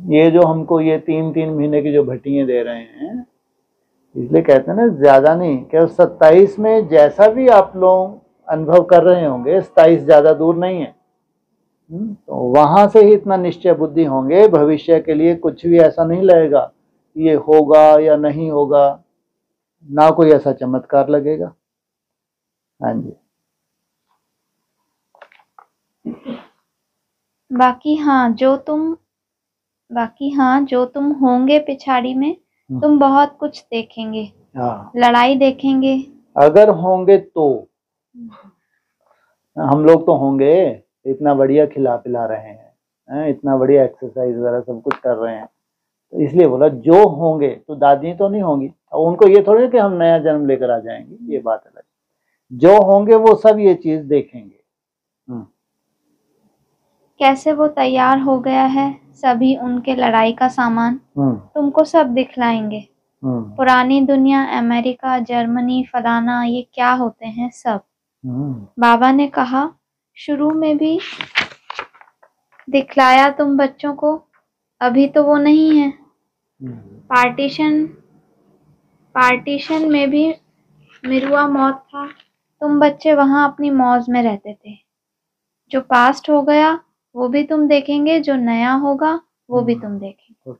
ये जो हमको ये 3-3 महीने की जो भट्टियां दे रहे हैं, इसलिए कहते हैं ना ज्यादा नहीं, केवल 27 में जैसा भी आप लोग अनुभव कर रहे होंगे 27 ज्यादा दूर नहीं है। तो वहां से ही इतना निश्चय बुद्धि होंगे, भविष्य के लिए कुछ भी ऐसा नहीं लगेगा ये होगा या नहीं होगा, ना कोई ऐसा चमत्कार लगेगा। हाँ जी। बाकी हाँ जो तुम होंगे पिछाड़ी में, तुम बहुत कुछ देखेंगे। हाँ, लड़ाई देखेंगे अगर होंगे तो। हम लोग तो होंगे, इतना बढ़िया खिला पिला रहे हैं, इतना बढ़िया एक्सरसाइज वगैरह सब कुछ कर रहे हैं, तो इसलिए बोला जो होंगे। तो दादी तो नहीं होंगी, और उनको ये थोड़ी कि हम नया जन्म लेकर आ जाएंगे, ये बात अलग। जो होंगे वो सब ये चीज देखेंगे। कैसे वो तैयार हो गया है, सभी उनके लड़ाई का सामान तुमको सब दिखलाएंगे। पुरानी दुनिया, अमेरिका, जर्मनी, फलाना, ये क्या होते हैं सब। बाबा ने कहा शुरू में भी दिखलाया तुम बच्चों को, अभी तो वो नहीं है। पार्टीशन में भी मिरुआ मौत था, तुम बच्चे वहां अपनी मौज में रहते थे। जो पास्ट हो गया वो भी तुम देखेंगे, जो नया होगा वो भी तुम देखेंगे।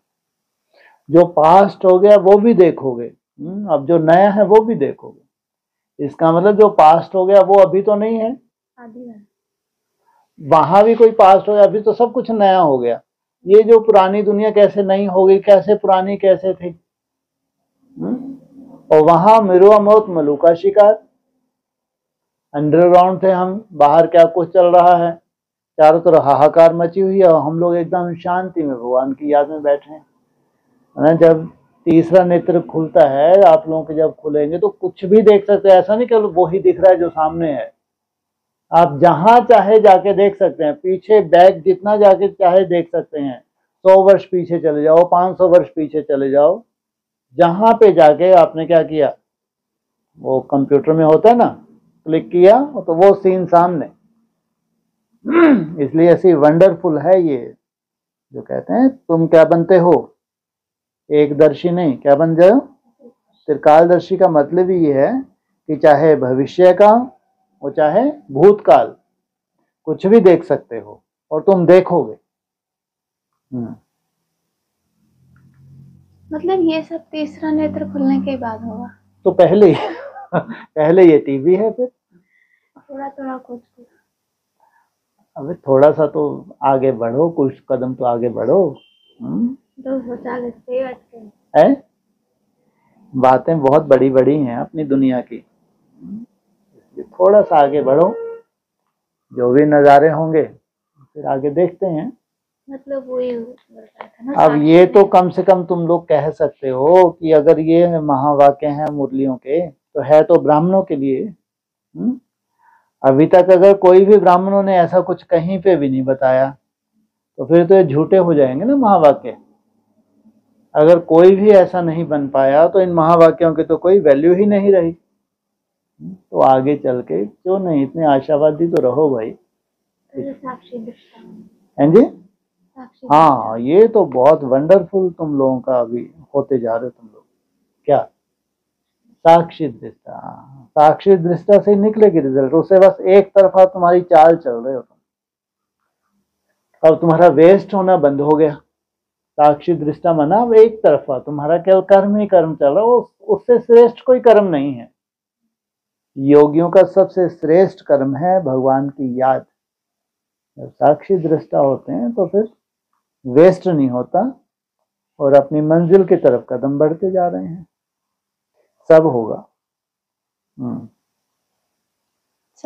जो पास्ट हो गया वो भी देखोगे, अब जो नया है वो भी देखोगे। इसका मतलब जो पास्ट हो गया वो अभी तो नहीं है, वहां भी कोई पास्ट हो गया, अभी तो सब कुछ नया हो गया। ये जो पुरानी दुनिया कैसे नई हो गई, कैसे पुरानी कैसे थी। और वहां मिरुआ मौत, मलू का शिकार, अंडरग्राउंड थे हम, बाहर क्या कुछ चल रहा है, चारों तरफ हाहाकार मची हुई है, और हम लोग एकदम शांति में भगवान की याद में बैठे हैं। जब तीसरा नेत्र खुलता है, आप लोगों के जब खुलेंगे तो कुछ भी देख सकते हैं। ऐसा नहीं कि वो ही दिख रहा है जो सामने है, आप जहां चाहे जाके देख सकते हैं, पीछे बैक जितना जाके चाहे देख सकते हैं। 100 वर्ष पीछे चले जाओ, 500 वर्ष पीछे चले जाओ, जहां पे जाके आपने क्या किया, वो कंप्यूटर में होता है ना, क्लिक किया तो वो सीन सामने। इसलिए ऐसी वंडरफुल है ये, जो कहते हैं तुम क्या बनते हो, एक दर्शी नहीं, क्या बन जाओ, त्रिकालदर्शी। का मतलब ही ये है कि चाहे भविष्य का और चाहे भूतकाल, कुछ भी देख सकते हो और तुम देखोगे। मतलब ये सब तीसरा नेत्र खुलने के बाद होगा? तो पहले पहले ये टीवी है, फिर थोड़ा थोड़ा कुछ कुछ। अबे थोड़ा सा तो आगे बढ़ो, कुछ कदम तो आगे बढ़ो। 240 पे अटके है। बातें बहुत बड़ी बड़ी हैं अपनी दुनिया की, थोड़ा सा आगे बढ़ो, जो भी नज़ारे होंगे फिर आगे देखते हैं। मतलब वही बोलता था ना। अब ये तो कम से कम तुम लोग कह सकते हो कि अगर ये महावाक्य हैं मुरलियों के, तो है तो ब्राह्मणों के लिए। अभी तक अगर कोई भी ब्राह्मणों ने ऐसा कुछ कहीं पे भी नहीं बताया, तो फिर तो ये झूठे हो जाएंगे ना महावाक्य। अगर कोई भी ऐसा नहीं बन पाया तो इन महावाक्यों की तो कोई वैल्यू ही नहीं रही। तो आगे चल के क्यों नहीं, इतने आशावादी तो रहो भाई। साक्षी दृष्टा। हैं जी? हाँ, ये तो बहुत वंडरफुल तुम लोगों का अभी होते जा रहे हो तुम लोग। क्या साक्षी दृष्टा? साक्षी दृष्टा से निकलेगी रिजल्ट, उससे बस एक तरफा तुम्हारी चाल चल रहे हो तुम। अब तुम्हारा वेस्ट होना बंद हो गया। साक्षी दृष्टा माना अब एक तरफा तुम्हारा केवल कर्म ही कर्म चल रहा है, उससे श्रेष्ठ कोई कर्म नहीं है। योगियों का सबसे श्रेष्ठ कर्म है भगवान की याद। जब साक्षी दृष्टा होते हैं तो फिर वेस्ट नहीं होता और अपनी मंजिल की तरफ कदम बढ़ते जा रहे हैं। सब होगा।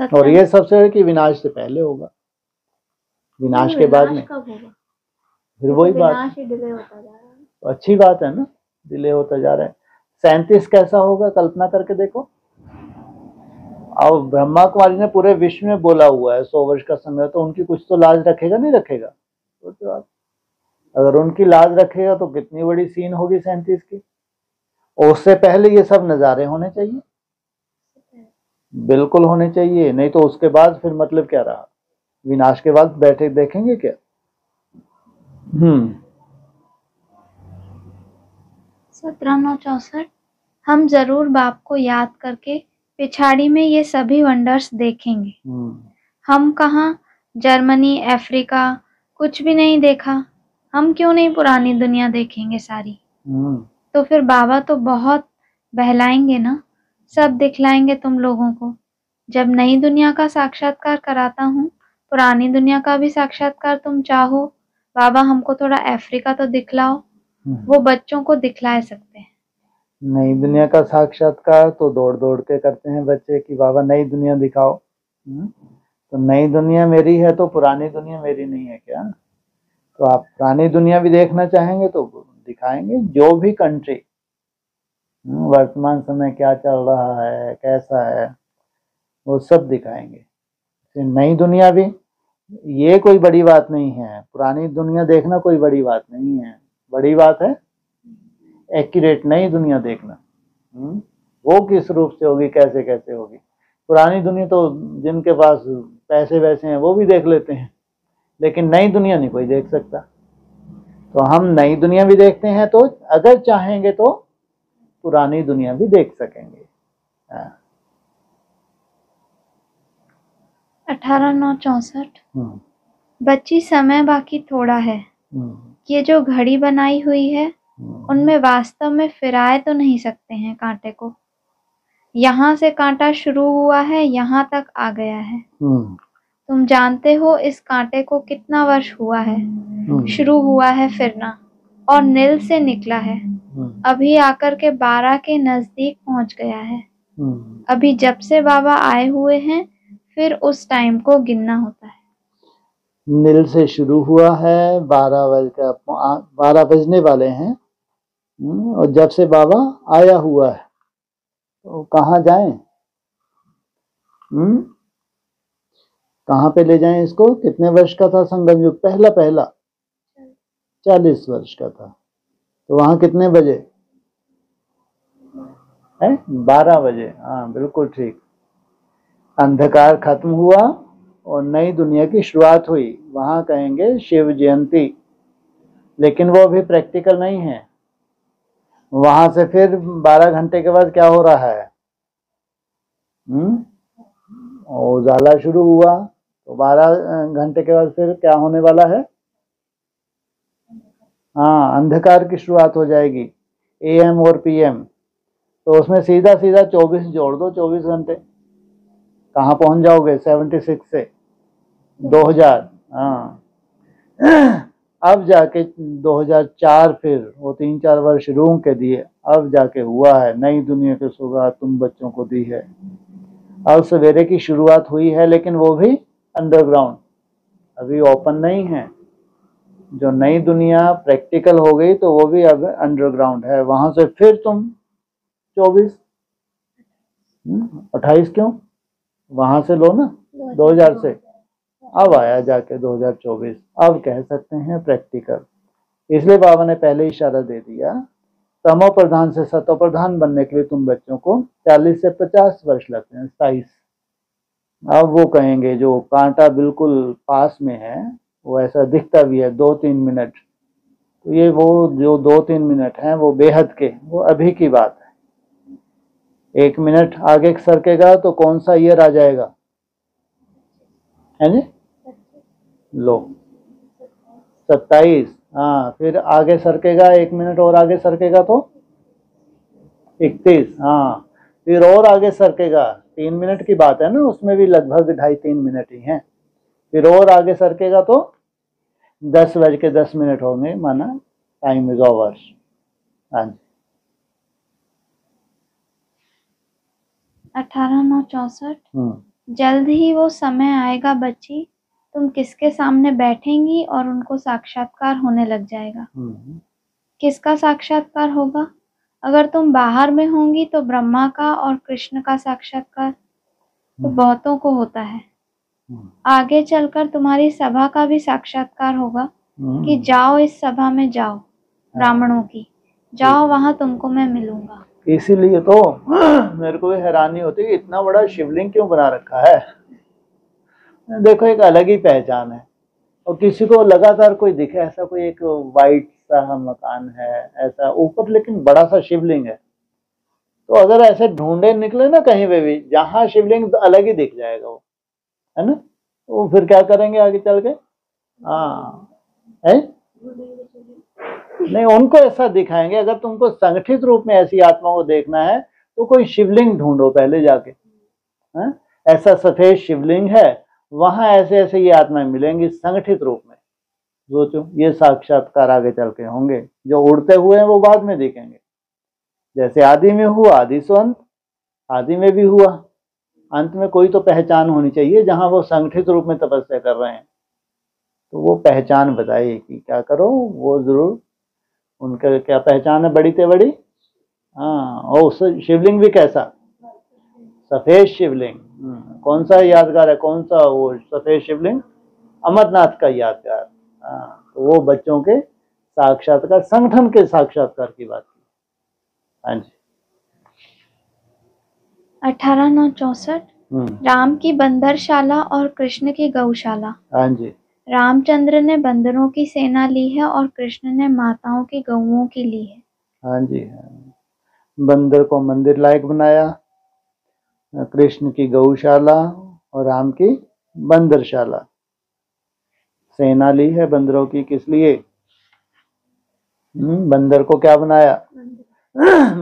और ये सबसे कि विनाश से पहले होगा, विनाश के बाद में। फिर वही बात, डिले होता जा रहा है। तो अच्छी बात है ना, डिले होता जा रहा है। 37 कैसा होगा कल्पना करके देखो। अब ब्रह्मा कुमारी ने पूरे विश्व में बोला हुआ है 100 वर्ष का समय, तो उनकी कुछ तो लाज रखेगा नहीं रखेगा? तो अगर उनकी लाज रखेगा तो कितनी बड़ी सीन होगी 37 की। और उससे पहले ये सब नज़ारे होने चाहिए, बिल्कुल होने चाहिए, नहीं तो उसके बाद फिर मतलब क्या रहा? विनाश के बाद बैठे देखेंगे क्या? 17/9/64। हम जरूर बाप को याद करके पिछाड़ी में ये सभी वंडर्स देखेंगे। हम कहाँ जर्मनी, अफ्रीका कुछ भी नहीं देखा। हम क्यों नहीं पुरानी दुनिया देखेंगे सारी? तो फिर बाबा तो बहुत बहलाएंगे ना, सब दिखलाएंगे तुम लोगों को। जब नई दुनिया का साक्षात्कार कराता हूँ, पुरानी दुनिया का भी साक्षात्कार तुम चाहो, बाबा हमको थोड़ा अफ्रीका तो दिखलाओ। वो बच्चों को दिखला सकते हैं। नई दुनिया का साक्षात्कार तो दौड़ दौड़ के करते हैं बच्चे कि बाबा नई दुनिया दिखाओ। तो नई दुनिया मेरी है तो पुरानी दुनिया मेरी नहीं है क्या? तो आप पुरानी दुनिया भी देखना चाहेंगे तो दिखाएंगे। जो भी कंट्री वर्तमान समय क्या चल रहा है, कैसा है, वो सब दिखाएंगे। नई दुनिया भी, ये कोई बड़ी बात नहीं है। पुरानी दुनिया देखना कोई बड़ी बात नहीं है, बड़ी बात है एक्यूरेट नई दुनिया देखना। वो किस रूप से होगी, कैसे कैसे होगी? पुरानी दुनिया तो जिनके पास पैसे वैसे हैं वो भी देख लेते हैं, लेकिन नई दुनिया नहीं कोई देख सकता। तो हम नई दुनिया भी देखते हैं, तो अगर चाहेंगे तो पुरानी दुनिया भी देख सकेंगे। 18/9/64। बच्ची समय बाकी थोड़ा है। ये जो घड़ी बनाई हुई है उनमें वास्तव में फिराए तो नहीं सकते हैं कांटे को। यहाँ से कांटा शुरू हुआ है, यहाँ तक आ गया है। तुम जानते हो इस कांटे को कितना वर्ष हुआ है? शुरू हुआ है फिरना और नील से निकला है, अभी आकर के 12 के नजदीक पहुंच गया है। अभी जब से बाबा आए हुए हैं फिर उस टाइम को गिनना होता है। नील से शुरू हुआ है, 12 बजने वाले हैं। और जब से बाबा आया हुआ है तो कहाँ जाएं? कहाँ पे ले जाएं इसको? कितने वर्ष का था संगम युग? पहला 40 वर्ष का था। तो वहाँ कितने बजे है? 12 बजे। हाँ बिल्कुल ठीक। अंधकार खत्म हुआ और नई दुनिया की शुरुआत हुई। वहाँ कहेंगे शिव जयंती, लेकिन वो अभी प्रैक्टिकल नहीं है। वहां से फिर 12 घंटे के बाद क्या हो रहा है? उजाला शुरू हुआ, तो 12 घंटे के बाद फिर क्या होने वाला है? हाँ, अंधकार की शुरुआत हो जाएगी। AM और PM, तो उसमें सीधा सीधा 24 जोड़ दो, 24 घंटे। कहाँ पहुंच जाओगे 76 से 2000। हाँ अब जाके 2004 फिर वो 3-4 वर्ष रूम के दिए, अब जाके हुआ है नई दुनिया की सौगात तुम बच्चों को दी है। अब सवेरे की शुरुआत हुई है, लेकिन वो भी अंडरग्राउंड, अभी ओपन नहीं है। जो नई दुनिया प्रैक्टिकल हो गई तो वो भी अब अंडरग्राउंड है। वहां से फिर तुम 24 28 क्यों, वहां से लो ना 2000 से, अब आया जाके 2024, अब कह सकते हैं प्रैक्टिकल। इसलिए बाबा ने पहले ही इशारा दे दिया, तमो प्रधान से सतो प्रधान बनने के लिए तुम बच्चों को 40 से 50 वर्ष लगते हैं, 27। अब वो कहेंगे जो कांटा बिल्कुल पास में है वो ऐसा दिखता भी है 2-3 मिनट, तो ये वो जो 2-3 मिनट हैं वो बेहद के, वो अभी की बात है। 1 मिनट आगे सरकेगा तो कौन सा ईयर आ जाएगा, है जी, लो 27। हाँ, फिर आगे सरकेगा 1 मिनट और आगे सरकेगा तो 31। हाँ, फिर और आगे सरकेगा, 3 मिनट की बात है ना, उसमें भी लगभग 2.5-3 मिनट ही हैं। फिर और आगे सरकेगा तो 10:10 होंगे, माना टाइम इज ओवर। हाँ जी। 18/9/64। जल्द ही वो समय आएगा बच्ची, तुम किसके सामने बैठेंगी और उनको साक्षात्कार होने लग जाएगा। किसका साक्षात्कार होगा? अगर तुम बाहर में होंगी तो ब्रह्मा का और कृष्ण का साक्षात्कार तो बहुतों को होता है। आगे चलकर तुम्हारी सभा का भी साक्षात्कार होगा कि जाओ इस सभा में जाओ, ब्राह्मणों की जाओ, वहां तुमको मैं मिलूंगा। इसीलिए तो मेरे को भी हैरानी होती है कि इतना बड़ा शिवलिंग क्यों बना रखा है। देखो एक अलग ही पहचान है, और किसी को लगातार कोई दिखे ऐसा, कोई एक वाइट सा मकान है ऐसा ऊपर, लेकिन बड़ा सा शिवलिंग है, तो अगर ऐसे ढूंढे निकले ना कहीं पे भी, जहां शिवलिंग तो अलग ही दिख जाएगा वो, है ना। वो फिर क्या करेंगे आगे चल के? हाँ है नहीं, उनको ऐसा दिखाएंगे। अगर तुमको संगठित रूप में ऐसी आत्मा को देखना है तो कोई शिवलिंग ढूंढो पहले जाके, है? ऐसा सफेद शिवलिंग है, वहां ऐसे ऐसे ये आत्माएं मिलेंगी संगठित रूप में। सोचो, ये साक्षात्कार आगे चल के होंगे। जो उड़ते हुए हैं वो बाद में दिखेंगे, जैसे आदि में हुआ आदि सो अंत, आदि में भी हुआ, अंत में कोई तो पहचान होनी चाहिए। जहां वो संगठित रूप में तपस्या कर रहे हैं तो वो पहचान बताइए कि क्या करो, वो जरूर उनका क्या पहचान है, बड़ी ते बड़ी। हाँ, और शिवलिंग भी कैसा, सफेद शिवलिंग। कौन सा यादगार है, कौन सा वो सफेद शिवलिंग? अमरनाथ का यादगार। हाँ, तो वो बच्चों के साक्षात्कार, संगठन के साक्षात्कार की बात की। हाँ जी। 18/9/64। राम की बंदरशाला और कृष्ण की गौशाला। हाँ जी। रामचंद्र ने बंदरों की सेना ली है और कृष्ण ने माताओं की गौओं की ली है। हाँ जी। बंदर को मंदिर लायक बनाया, कृष्ण की गौशाला और राम की बंदरशाला। सेना ली है बंदरों की, किस लिए? बंदर को क्या बनाया?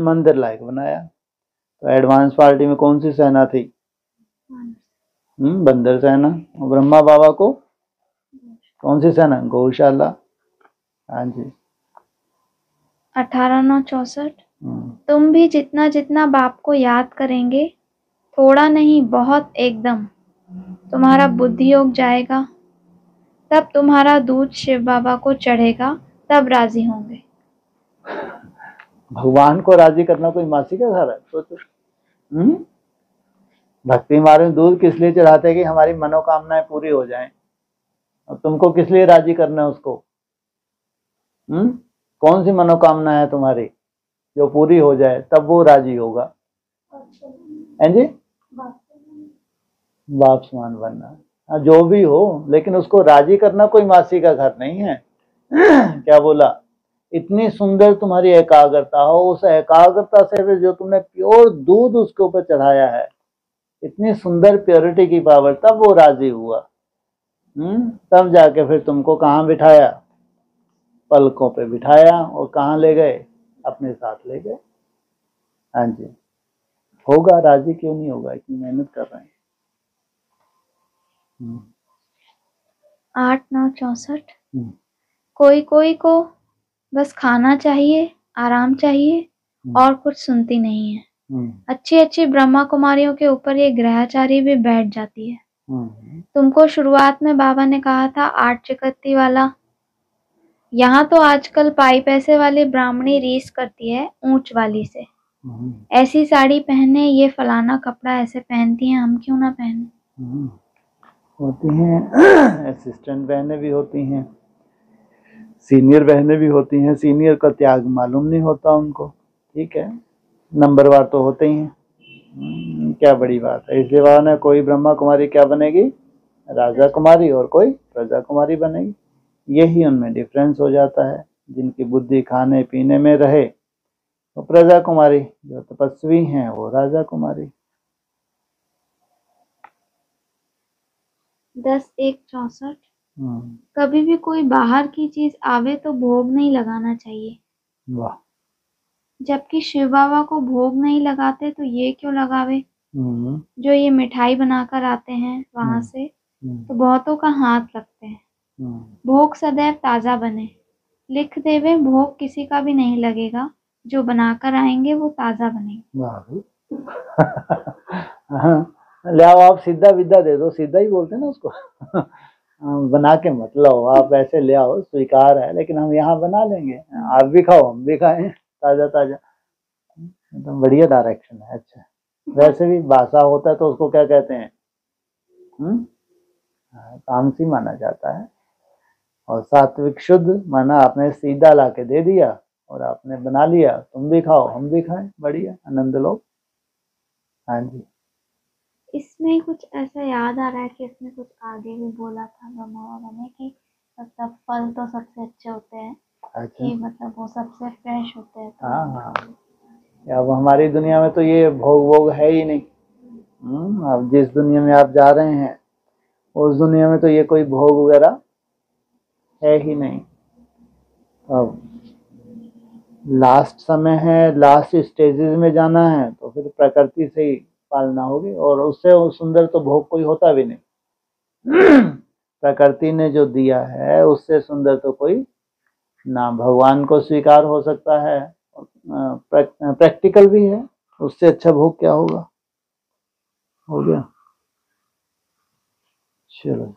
मंदिर लायक बनाया। तो एडवांस पार्टी में कौन सी सेना थी? बंदर सेना। और ब्रह्मा बाबा को कौन सी सेना? गौशाला। हाँ जी। 18/9/64। तुम भी जितना जितना बाप को याद करेंगे, थोड़ा नहीं बहुत एकदम, तुम्हारा बुद्धि योग जाएगा, तब तुम्हारा दूध शिव बाबा को चढ़ेगा, तब राजी होंगे। भगवान को राजी करना कोई मासी का घर है? सोचो। भक्ति मार्ग में दूध किस लिए चढ़ाते हैं? कि हमारी मनोकामनाएं पूरी हो जाएं। और तुमको किस लिए राजी करना है उसको? कौन सी मनोकामना है तुम्हारी जो पूरी हो जाए तब वो राजी होगा? हैं जी? बाप समान बनना, जो भी हो, लेकिन उसको राजी करना कोई मासी का घर नहीं है। क्या बोला? इतनी सुंदर तुम्हारी एकाग्रता हो, उस एकाग्रता से फिर जो तुमने प्योर दूध उसके ऊपर चढ़ाया है, इतनी सुंदर प्योरिटी की पावर, तब वो राजी हुआ। तब जाके फिर तुमको कहाँ बिठाया? पलकों पे बिठाया और कहाँ ले गए? अपने साथ ले गए। हाँ जी, होगा, राजी क्यों नहीं होगा, इतनी मेहनत कर रहे हैं। 8-9-64। कोई कोई को बस खाना चाहिए, आराम चाहिए और कुछ सुनती नहीं है। अच्छी अच्छी ब्रह्मा कुमारियों के ऊपर ये ग्रहचारी भी बैठ जाती है। तुमको शुरुआत में बाबा ने कहा था 8 चिकत्ती वाला। यहाँ तो आजकल पाई पैसे वाली ब्राह्मणी रीस करती है ऊंच वाली से। ऐसी साड़ी पहने, ये फलाना कपड़ा ऐसे पहनती हैं, हम क्यों ना पहने। होती हैं असिस्टेंट बहनें भी होती हैं, सीनियर बहनें भी होती हैं। सीनियर का त्याग मालूम नहीं होता उनको, ठीक है, नंबरवार तो होते ही हैं। क्या बड़ी बात है। इसलिए वहाँ ना कोई ब्रह्मा कुमारी क्या बनेगी, राजा कुमारी, और कोई प्रजा कुमारी बनेगी। यही उनमें डिफरेंस हो जाता है। जिनकी बुद्धि खाने पीने में रहे तो प्रजा कुमारी, जो तपस्वी हैं वो राजा कुमारी। 10-1-64। कभी भी कोई बाहर की चीज आवे तो भोग नहीं लगाना चाहिए। वाह। जबकि शिव बाबा को भोग नहीं लगाते तो ये क्यों लगावे। जो ये मिठाई बनाकर आते हैं वहां से तो बहुतों का हाथ लगते हैं। भोग सदैव ताजा बने। लिख देवे भोग किसी का भी नहीं लगेगा, जो बनाकर आएंगे वो ताजा बनेंगे। ले आओ, आप सीधा विदा दे दो, सीधा ही बोलते हैं ना उसको। बना के मत लाओ, आप ऐसे ले आओ, स्वीकार है, लेकिन हम यहाँ बना लेंगे, आप भी खाओ हम भी खाएं, ताजा ताजा। तो बढ़िया डायरेक्शन है। अच्छा, वैसे भी बासा होता है तो उसको क्या कहते हैं, तामसी माना जाता है। और सात्विक शुद्ध माना आपने सीधा ला के दे दिया और आपने बना लिया, तुम भी खाओ हम भी खाएं, बढ़िया आनंद लो। हाँ जी। इसमें कुछ ऐसा याद आ रहा है कि इसमें कुछ आगे भी बोला था ब्रह्मा बाबा ने कि मतलब फल तो सबसे अच्छे होते हैं। अच्छा। कि मतलब वो सबसे फ्रेश होते हैं। तो हाँ, अब हमारी दुनिया में तो ये भोग वोग है ही नहीं। अब जिस दुनिया में आप जा रहे हैं उस दुनिया में तो ये कोई भोग वगैरह है ही नहीं। अब लास्ट समय है, लास्ट स्टेजेस में जाना है तो फिर प्रकृति से ही पालना होगी, और उससे सुंदर तो भोग कोई होता भी नहीं। प्रकृति ने जो दिया है उससे सुंदर तो कोई ना भगवान को स्वीकार हो सकता है, प्रैक्टिकल भी है, उससे अच्छा भोग क्या होगा। हो गया, चलो।